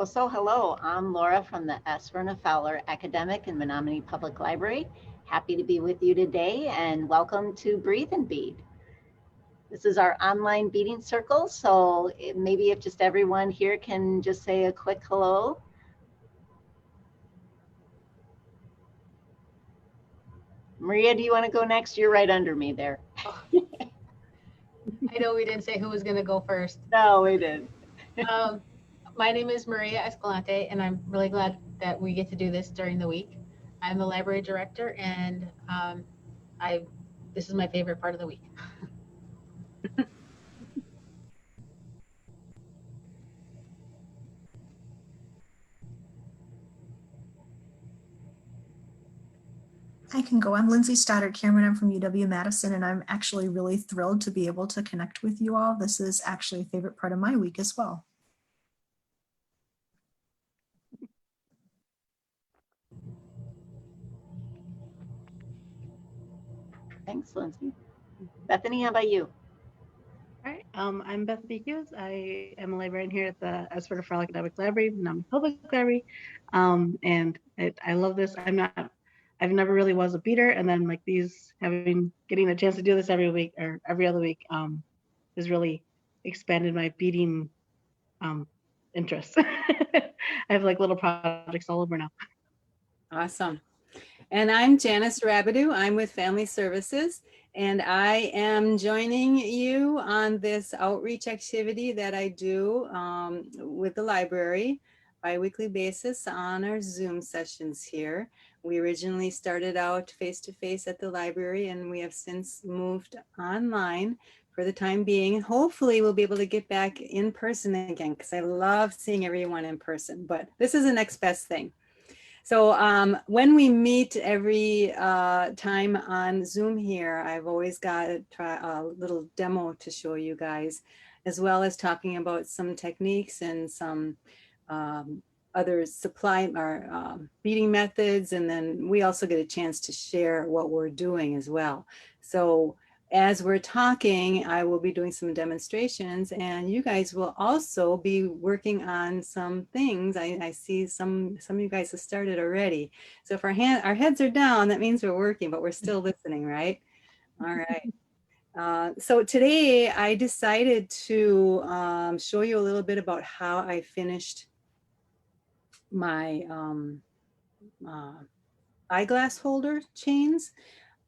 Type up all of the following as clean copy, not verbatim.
So hello, I'm Laura from the Verna Fowler Academic and Menominee Public Library. Happy to be with you today and welcome to Breathe and Bead. This is our online beading circle, so maybe if just everyone here can just say a quick hello. Maria, do you want to go next? You're right under me there. I know we didn't say who was going to go first. No, we didn't. My name is Maria Escalante, and I'm really glad that we get to do this during the week. I'm the library director, and this is my favorite part of the week. I can go. I'm Lindsay Stoddard-Cameron. I'm from UW-Madison, and I'm actually really thrilled to be able to connect with you all. This is actually a favorite part of my week as well. Thanks, Lindsay. Bethany, how about you? All right, I'm Bethany Hughes. I am a librarian here at the Verna Fowler Academic Library, Menominee Public Library, and I love this. I've never really was a beater, and then like getting a chance to do this every week or every other week has really expanded my beading interests. I have like little projects all over now. Awesome. And I'm Janice Rabidoux. I'm with Family Services, and I am joining you on this outreach activity that I do with the library bi-weekly basis on our Zoom sessions here. We originally started out face-to-face at the library, and we have since moved online for the time being. And hopefully we'll be able to get back in person again, because I love seeing everyone in person, but this is the next best thing. So when we meet every time on Zoom here, I've always got a little demo to show you guys, as well as talking about some techniques and some other beading methods. And then we also get a chance to share what we're doing as well. So as we're talking, I will be doing some demonstrations, and you guys will also be working on some things. I see some of you guys have started already. So if our heads are down, that means we're working, but we're still listening, right? All right. So today I decided to show you a little bit about how I finished my eyeglass holder chains.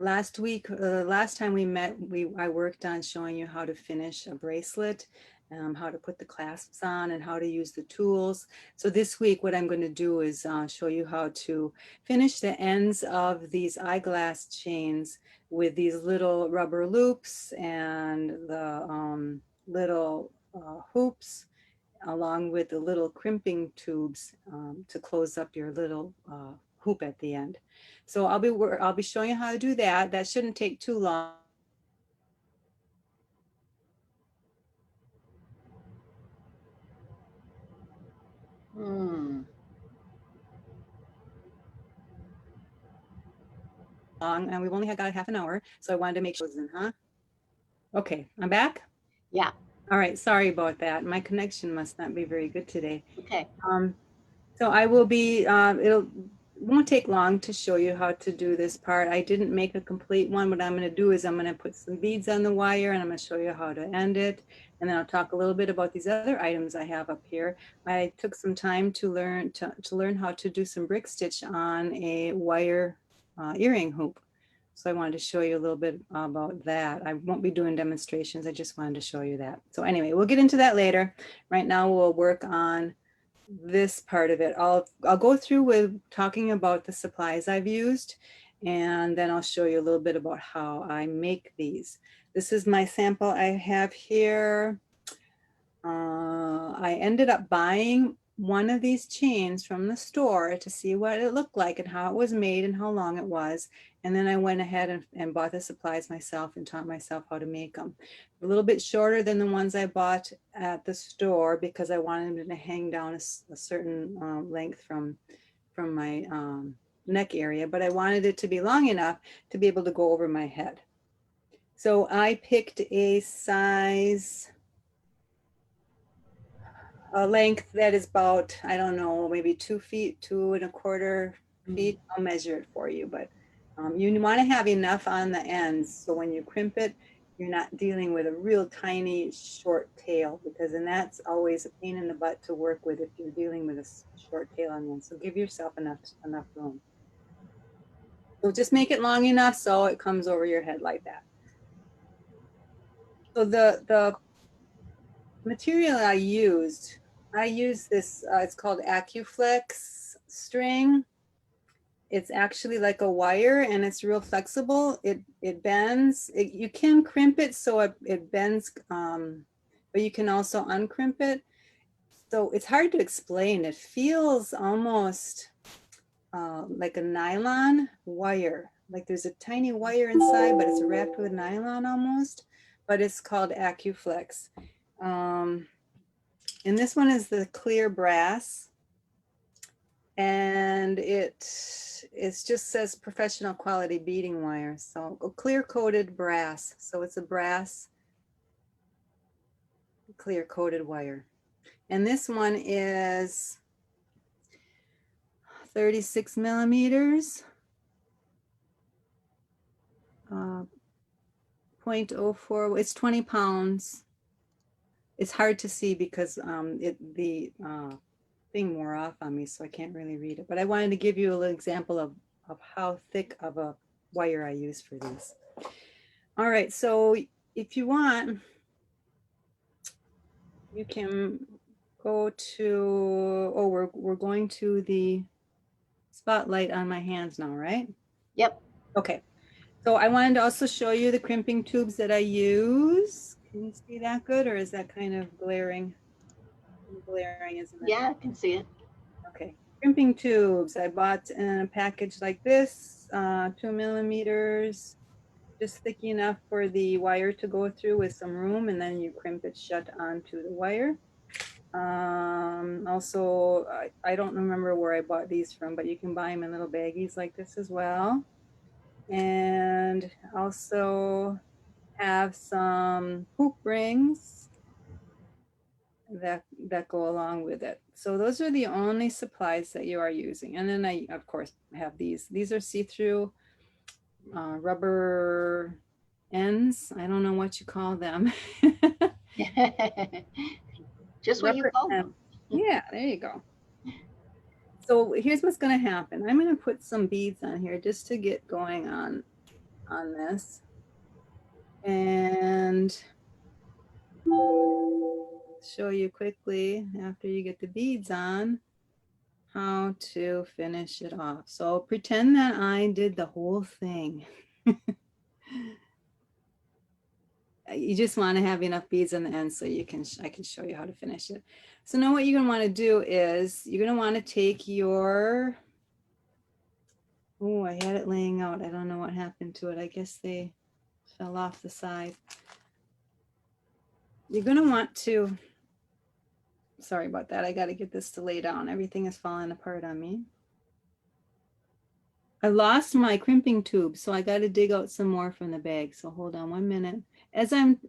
Last week, last time we met, I worked on showing you how to finish a bracelet, how to put the clasps on, and how to use the tools. So this week, what I'm going to do is show you how to finish the ends of these eyeglass chains with these little rubber loops and the little hoops, along with the little crimping tubes to close up your little hoop at the end. So I'll be showing you how to do that. That shouldn't take too long. And we've only got half an hour, so I wanted to make sure. Okay, I'm back. Yeah. All right, sorry about that. My connection must not be very good today. Okay. So I will be, it won't take long to show you how to do this part. I didn't make a complete one. What I'm going to do is I'm going to put some beads on the wire, and I'm going to show you how to end it. And then I'll talk a little bit about these other items I have up here. I took some time to learn how to do some brick stitch on a wire earring hoop. So I wanted to show you a little bit about that. I won't be doing demonstrations. I just wanted to show you that. So anyway, we'll get into that later. Right now we'll work on this part of it. I'll go through with talking about the supplies I've used, and then I'll show you a little bit about how I make these. This is my sample I have here. I ended up buying one of these chains from the store to see what it looked like and how it was made and how long it was. And then I went ahead and bought the supplies myself and taught myself how to make them. A little bit shorter than the ones I bought at the store because I wanted them to hang down a certain length from my neck area, but I wanted it to be long enough to be able to go over my head. So I picked a size a length that is about, I don't know, maybe 2 feet, 2¼ feet. I'll measure it for you, but you want to have enough on the ends. So when you crimp it, you're not dealing with a real tiny short tail, because then that's always a pain in the butt to work with if you're dealing with a short tail on the end. So give yourself enough room. So just make it long enough so it comes over your head like that. So the material I used this, it's called Accuflex String. It's actually like a wire and it's real flexible. It bends. You can crimp it so it bends, but you can also uncrimp it. So it's hard to explain. It feels almost like a nylon wire. Like there's a tiny wire inside, but it's wrapped with nylon almost. But it's called Accuflex. And this one is the clear brass. And it just says professional quality beading wire. So a clear coated brass. So it's a brass clear coated wire. And this one is 36 millimeters, 0.04, it's 20 pounds. It's hard to see because the thing wore off on me, so I can't really read it. But I wanted to give you a little example of how thick of a wire I use for these. All right, so if you want, you can go to, oh, we're going to the spotlight on my hands now, right? Yep. Okay. So I wanted to also show you the crimping tubes that I use. Can you see that good, or is that kind of glaring? Glaring, isn't it? Yeah, I can see it. Okay. Crimping tubes. I bought in a package like this, 2 millimeters, just thick enough for the wire to go through with some room, and then you crimp it shut onto the wire. Also, I don't remember where I bought these from, but you can buy them in little baggies like this as well. And also have some hoop rings that go along with it. So those are the only supplies that you are using. And then I, of course, have these. These are see-through rubber ends. I don't know what you call them. Just what you call them. Yeah, there you go. So here's what's going to happen. I'm going to put some beads on here just to get going on this. And show you quickly, after you get the beads on, how to finish it off. So pretend that I did the whole thing. You just want to have enough beads on the end so I can show you how to finish it. So now what you're going to want to do is you're going to want to take your, oh, I had it laying out. I don't know what happened to it. I guess they fell off the side. You're going to want to, sorry about that. I got to get this to lay down. Everything is falling apart on me. I lost my crimping tube, so I got to dig out some more from the bag. So hold on 1 minute. As I'm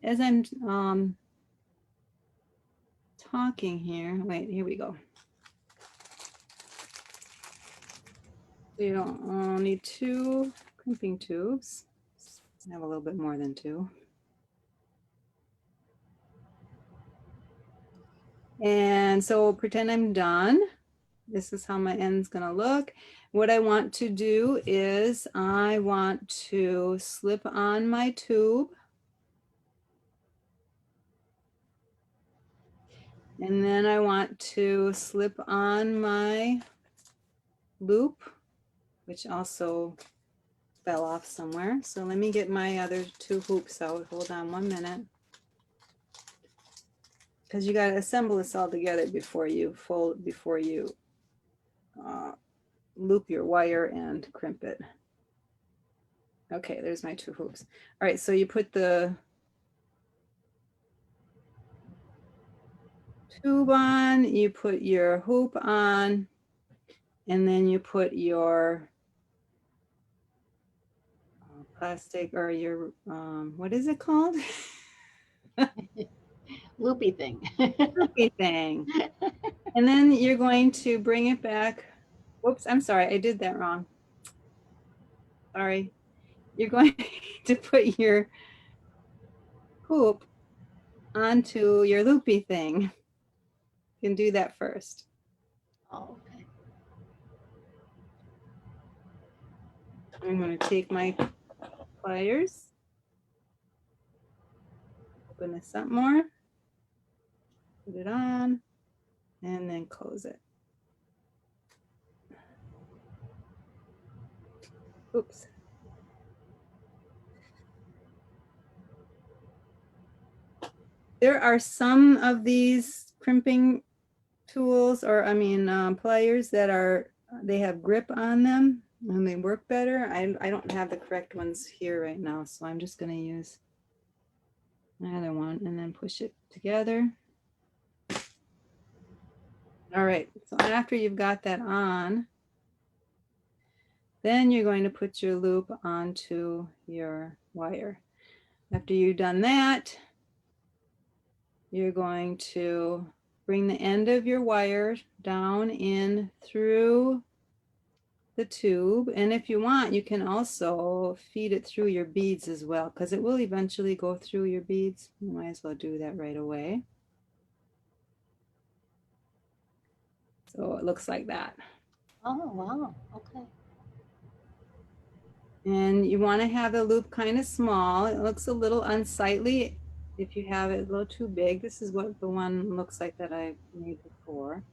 talking here, wait, here we go. So you don't need 2 crimping tubes. I have a little bit more than 2. And so pretend I'm done. This is how my end's gonna look. What I want to do is I want to slip on my tube. And then I want to slip on my loop, which also fell off somewhere. So let me get my other 2 hoops out. Hold on 1 minute. Because you got to assemble this all together before you loop your wire and crimp it. Okay, there's my 2 hoops. All right, so you put the tube on, you put your hoop on, and then you put your plastic, or your, what is it called? Loopy thing. loopy thing. And then you're going to bring it back. Whoops, I'm sorry, I did that wrong. Sorry. You're going to put your hoop onto your loopy thing. You can do that first. Oh, okay. I'm going to take my pliers, open this up more, put it on, and then close it. Oops. There are some of these crimping tools, or I mean pliers that are, they have grip on them and they work better. I don't have the correct ones here right now, so I'm just going to use my other one and then push it together. All right, so after you've got that on, then you're going to put your loop onto your wire. After you've done that, you're going to bring the end of your wire down in through the tube. And if you want, you can also feed it through your beads as well, because it will eventually go through your beads. You might as well do that right away. So it looks like that. Oh, wow. Okay. And you want to have the loop kind of small. It looks a little unsightly if you have it a little too big. This is what the one looks like that I made before.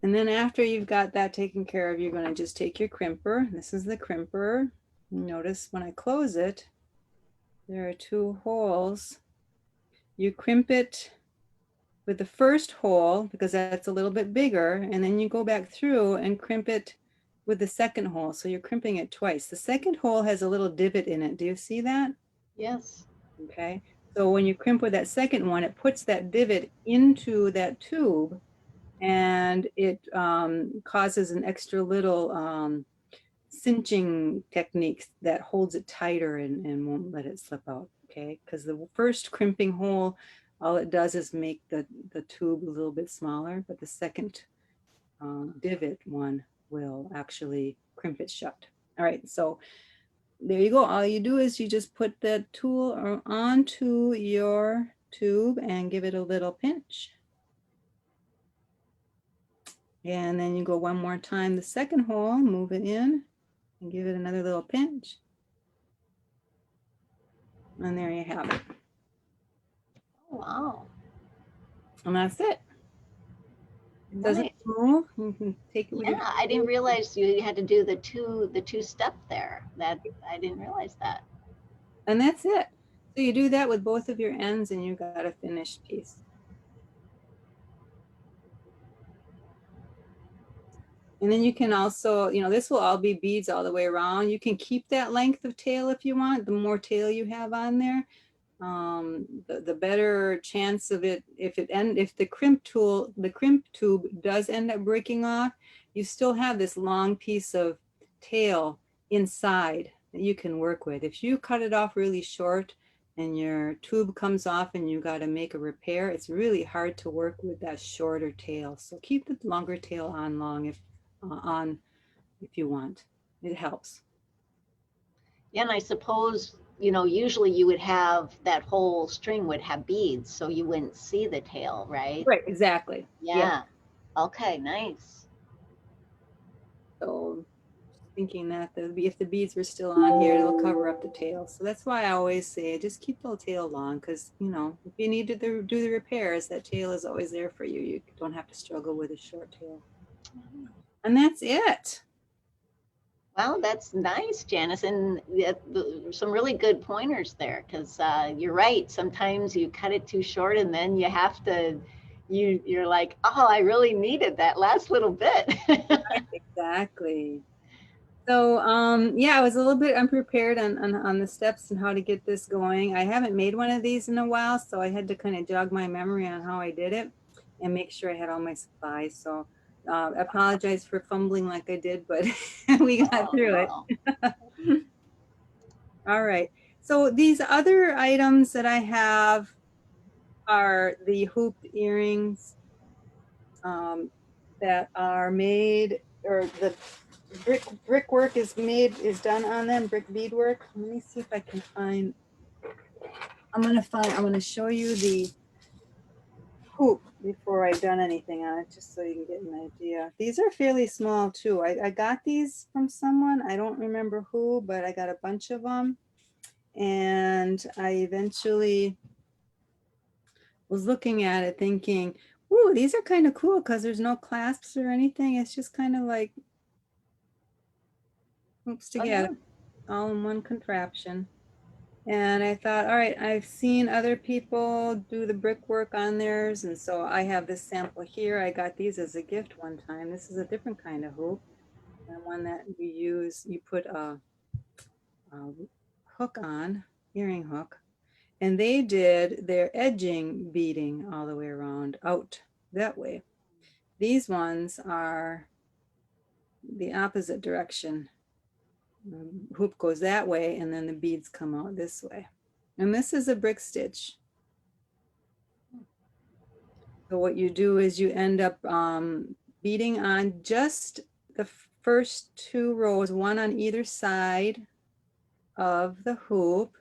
And then after you've got that taken care of, you're going to just take your crimper. This is the crimper. Notice when I close it, there are two holes. You crimp it with the first hole because that's a little bit bigger, and then you go back through and crimp it with the second hole. So you're crimping it twice. The second hole has a little divot in it. Do you see that? Yes. Okay. So when you crimp with that second one, it puts that divot into that tube, and it causes an extra little cinching technique that holds it tighter and won't let it slip out. Okay. Because the first crimping hole, all it does is make the tube a little bit smaller, but the second divot one will actually crimp it shut. All right, so there you go. All you do is you just put the tool onto your tube and give it a little pinch. And then you go one more time, the second hole, move it in and give it another little pinch. And there you have it. Oh, wow. And that's it. It doesn't move. You can take it with Yeah, I didn't realize you had to do the two step there. That I didn't realize that. And that's it. So you do that with both of your ends and you got a finished piece. And then you can also, you know, this will all be beads all the way around. You can keep that length of tail if you want. The more tail you have on there, the better chance of it. If the crimp tube does end up breaking off, you still have this long piece of tail inside that you can work with. If you cut it off really short and your tube comes off and you got to make a repair, it's really hard to work with that shorter tail. So keep the longer tail on long if you want. It helps. Yeah, and I suppose, you know, usually you would have that whole string would have beads, so you wouldn't see the tail, right? Right, exactly. Yeah. Okay, nice. So thinking that if the beads were still on here, it'll cover up the tail. So that's why I always say just keep the tail long, because, you know, if you need to do the repairs, that tail is always there for you. You don't have to struggle with a short tail. And that's it. Well, that's nice, Janice, and some really good pointers there, because you're right. Sometimes you cut it too short and then you have to, you're like, oh, I really needed that last little bit. Exactly. So yeah, I was a little bit unprepared on the steps and how to get this going. I haven't made one of these in a while, so I had to kind of jog my memory on how I did it and make sure I had all my supplies. So I apologize for fumbling like I did, but we got through it. All right. So these other items that I have are the hooped earrings that are made, or the brickwork is done on them, brick beadwork. Let me see if I can find, I'm gonna show you the hoop before I've done anything on it, just so you can get an idea. These are fairly small too. I got these from someone, I don't remember who, but I got a bunch of them. And I eventually was looking at it thinking, ooh, these are kind of cool because there's no clasps or anything. It's just kind of like hoops together, all in one contraption. And I thought, all right, I've seen other people do the brickwork on theirs. And so I have this sample here. I got these as a gift one time. This is a different kind of hoop. And one that you use, you put a hook on, earring hook. And they did their edging beading all the way around out that way. These ones are the opposite direction. Hoop goes that way and then the beads come out this way. And this is a brick stitch. So what you do is you end up beading on just the first 2 rows, one on either side of the hoop.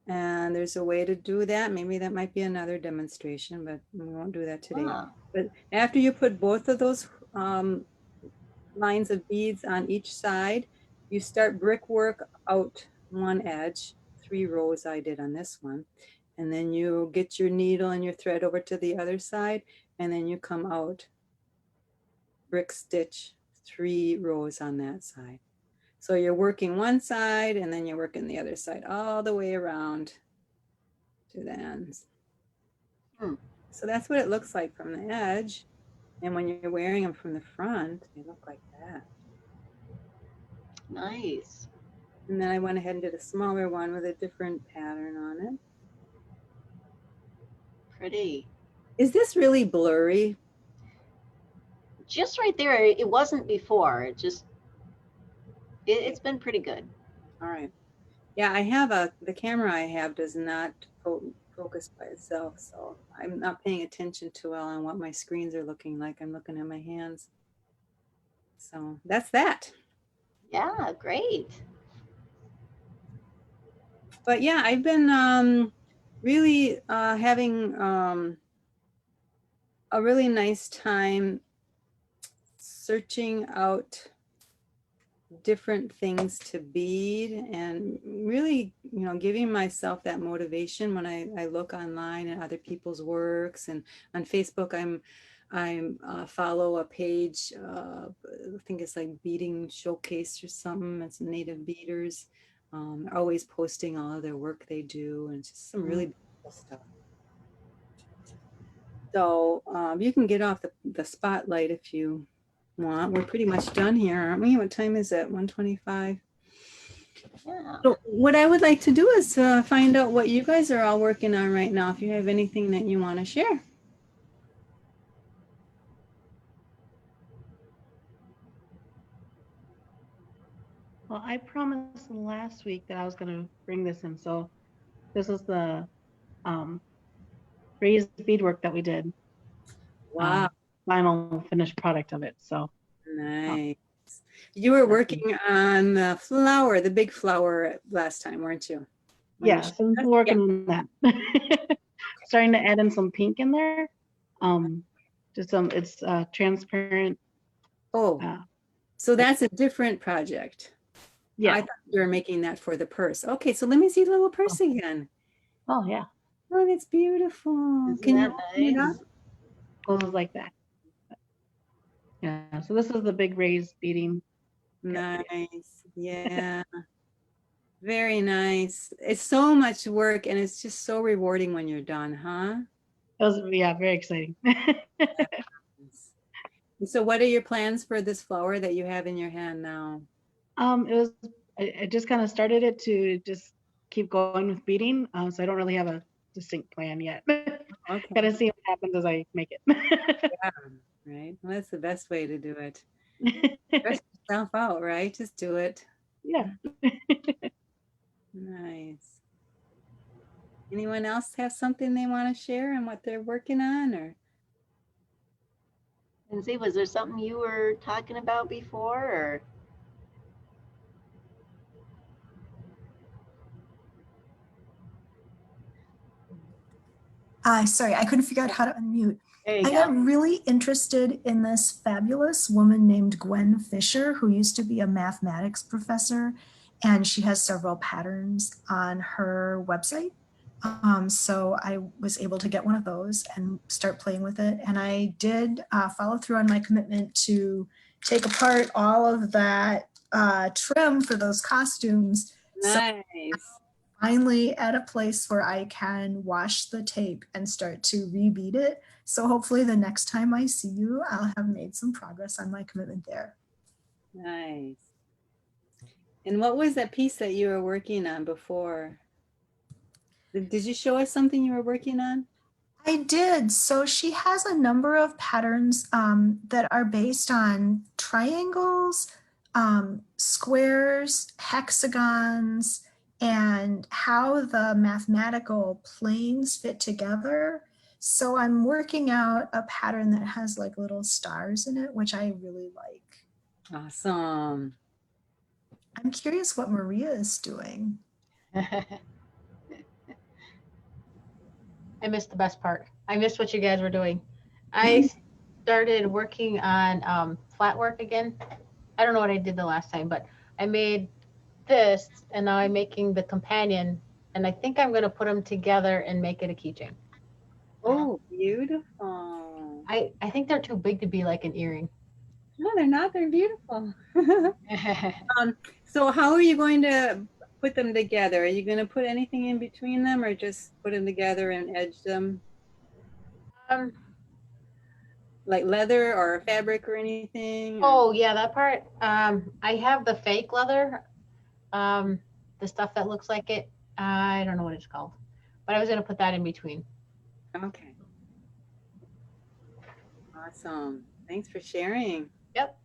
And there's a way to do that. Maybe that might be another demonstration, but we won't do that today. Wow. But after you put both of those lines of beads on each side, you start brickwork out one edge, 3 rows I did on this one. And then you get your needle and your thread over to the other side, and then you come out brick stitch 3 rows on that side. So you're working one side and then you're working the other side all the way around to the ends. So that's what it looks like from the edge. And when you're wearing them from the front, they look like that. Nice. And then I went ahead and did a smaller one with a different pattern on it. Pretty. Is this really blurry? Just right there, it wasn't before. It's been pretty good. All right. Yeah, I have the camera I have does not focus by itself. So I'm not paying attention too well on what my screens are looking like. I'm looking at my hands. So that's that. Yeah, great. But yeah, I've been really having a really nice time searching out different things to bead and really, you know, giving myself that motivation when I look online at other people's works. And on Facebook, I follow a page, I think it's like Beading Showcase or something. It's native beaders, always posting all of their work they do, and it's just some really beautiful stuff. So you can get off the spotlight if you want. We're pretty much done here, aren't we? What time is it? 1:25. Yeah. So what I would like to do is find out what you guys are all working on right now. If you have anything that you want to share. Well, I promised last week that I was going to bring this in. So this is the raised beadwork that we did. Wow. Final finished product of it. So Nice. You were working on the flower, the big flower last time, weren't you? Yeah, so I'm still working on that. Starting to add in some pink in there. Just it's transparent. Oh, so that's a different project. Yeah. I thought you were making that for the purse. Okay, so let me see the little purse again. Oh yeah. Oh, that's beautiful. Isn't Can you that open it nice? up? Goes like that. Yeah. So this is the big raised beading. Nice. Yeah. Very nice. It's so much work and it's just so rewarding when you're done, huh? It was, yeah, very exciting. So what are your plans for this flower that you have in your hand now? I just kind of started it to just keep going with beading. So I don't really have a distinct plan yet. Okay. Gotta see what happens as I make it. Yeah, right. Well, that's the best way to do it. Stress yourself out, right? Just do it. Yeah. Nice. Anyone else have something they want to share and what they're working on? Or Lindsay, was there something you were talking about before, or? Sorry, I couldn't figure out how to unmute. There you I go. got really interested in this fabulous woman named Gwen Fisher, who used to be a mathematics professor, and she has several patterns on her website. So I was able to get one of those and start playing with it. And I did follow through on my commitment to take apart all of that trim for those costumes. So nice. finally at a place where I can wash the tape and start to rebead it. So hopefully the next time I see you, I'll have made some progress on my commitment there. Nice. And what was that piece that you were working on before? Did you show us something you were working on? I did. So she has a number of patterns that are based on triangles, squares, hexagons, and how the mathematical planes fit together. So I'm working out a pattern that has like little stars in it, which I really like. Awesome. I'm curious what Maria is doing. I missed the best part. I missed what you guys were doing. I started working on flat work again. I don't know what I did the last time, but I made this, and now I'm making the companion, and I think I'm going to put them together and make it a keychain. Oh, beautiful. I think they're too big to be like an earring. No, they're not. They're beautiful. So how are you going to put them together? Are you going to put anything in between them or just put them together and edge them? Like leather or fabric or anything? Oh yeah, that part. I have the fake leather, the stuff that looks like it. I don't know what it's called, but I was going to put that in between. Okay. Awesome. Thanks for sharing. Yep.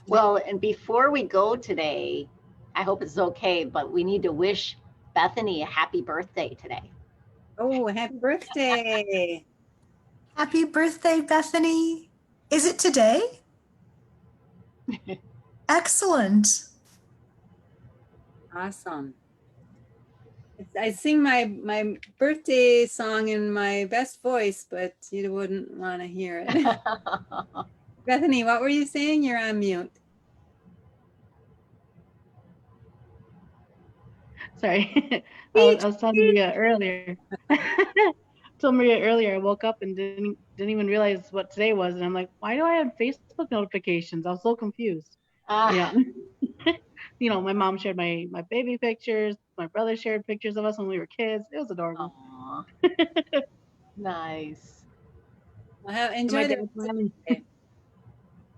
Well, and before we go today, I hope it's okay, but we need to wish Bethany a happy birthday today. Oh, happy birthday. Happy birthday, Bethany. Is it today? Excellent. Awesome. I sing my birthday song in my best voice, but you wouldn't want to hear it. Bethany, what were you saying? You're on mute. Sorry, I was telling Maria earlier. Told Maria earlier, I woke up and didn't even realize what today was, and I'm like, why do I have Facebook notifications? I was so confused. Yeah. You know, my mom shared my baby pictures. My brother shared pictures of us when we were kids. It was adorable. Nice. Well, enjoy the day.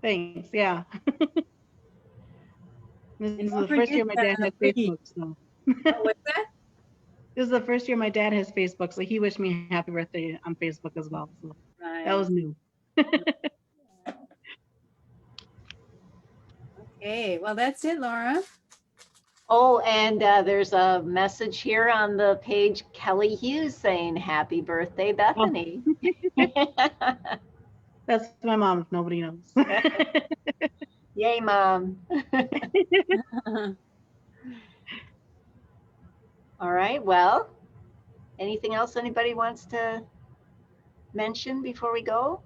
Thanks. Yeah. This is the first year my dad has Facebook. So. What's that? This is the first year my dad has Facebook, so he wished me happy birthday on Facebook as well. So Nice. that was new. Okay, well, that's it, Laura. Oh, and there's a message here on the page, Kelly Hughes saying, happy birthday, Bethany. Oh. That's my mom, if nobody knows. Yay, Mom. All right, well, anything else anybody wants to mention before we go?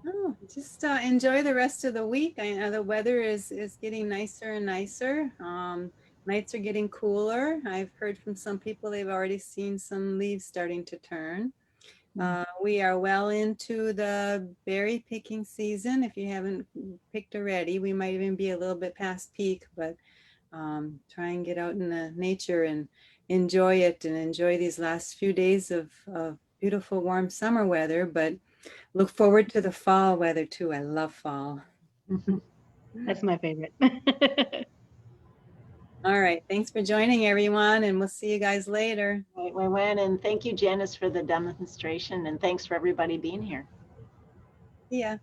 Oh, just enjoy the rest of the week. I know the weather is getting nicer and nicer. Nights are getting cooler. I've heard from some people they've already seen some leaves starting to turn. We are well into the berry picking season. If you haven't picked already, we might even be a little bit past peak, but try and get out in the nature and enjoy it and enjoy these last few days of beautiful warm summer weather, but look forward to the fall weather too. I love fall. That's my favorite. All right. Thanks for joining, everyone, and we'll see you guys later. Right, we went, and thank you, Janice, for the demonstration, and thanks for everybody being here. See ya.